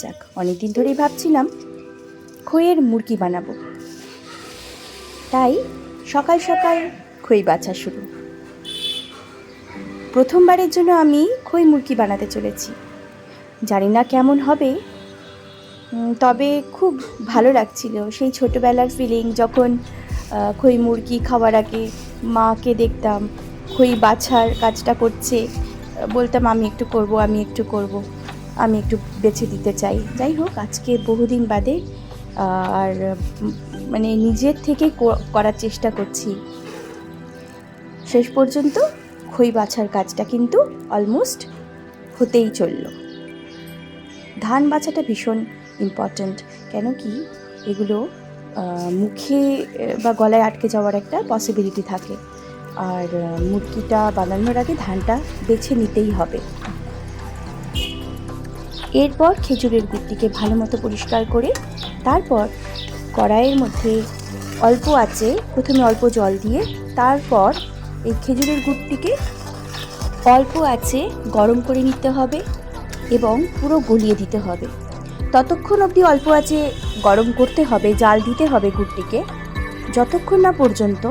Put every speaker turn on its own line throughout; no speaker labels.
যাক, অনেকদিন ধরেই ভাবছিলাম খইয়ের মুরগি বানাবো। তাই সকাল সকাল খই বাছা শুরু। প্রথমবারের জন্য আমি খই মুরগি বানাতে চলেছি। জানি না কেমন হবে, তবে খুব ভালো লাগছিল সেই ছোটোবেলার ফিলিং, যখন খই মুরগি খাওয়ার আগে মাকে দেখতাম খই বাছার কাজটা করছে, বলতাম আমি একটু করব, আমি একটু বেছে দিতে চাই। যাই হোক, আজকে বহুদিন বাদে আর মানে নিজের থেকে করার চেষ্টা করছি। শেষ পর্যন্ত খই বাছার কাজটা কিন্তু অলমোস্ট হতেই চলল। ধান বাছাটা ভীষণ ইম্পর্ট্যান্ট, কেন কি এগুলো মুখে বা গলায় আটকে যাওয়ার একটা পসিবিলিটি থাকে, আর মুরগিটা বানানোর আগে ধানটা বেছে নিতেই হবে। এরপর খেজুরের গুড়টিকে ভালো মতো পরিষ্কার করে তারপর কড়াইয়ের মধ্যে অল্প আঁচে প্রথমে অল্প জল দিয়ে তারপর এই খেজুরের গুড়টিকে অল্প আঁচে গরম করে নিতে হবে এবং পুরো গলিয়ে দিতে হবে। ততক্ষণ অবধি অল্প আঁচে গরম করতে হবে, জাল দিতে হবে গুড়টিকে, যতক্ষণ না পর্যন্ত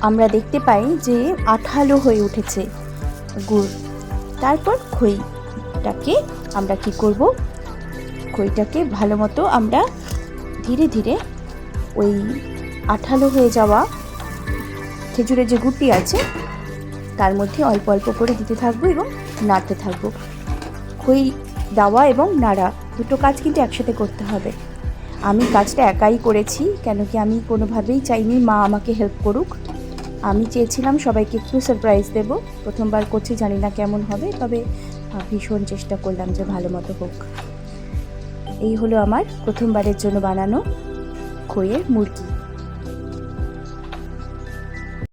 আমরা দেখতে পাই যে আঠালো হয়ে উঠেছে গুড়। তারপর খইটাকে আমরা কি করব, খইটাকে ভালো মতো আমরা ধীরে ধীরে ওই আঠালো হয়ে যাওয়া খেজুরের যে গুড়টি আছে তার মধ্যে অল্প অল্প করে দিতে থাকবো এবং নাড়তে থাকবো। খই দেওয়া এবং নাড়া দুটো কাজ কিন্তু একসাথে করতে হবে। আমি কাজটা একাই করেছি, কেন কি আমি কোনোভাবেই চাইনি মা আমাকে হেল্প করুক। আমি চেয়েছিলাম সবাইকে একটু সারপ্রাইজ দেব। প্রথমবার করছি, জানি না কেমন হবে, তবে ভীষণ চেষ্টা করলাম যে ভালো মতো হোক। এই হলো আমার প্রথমবারের জন্য বানানো খইয়ের মুরগি।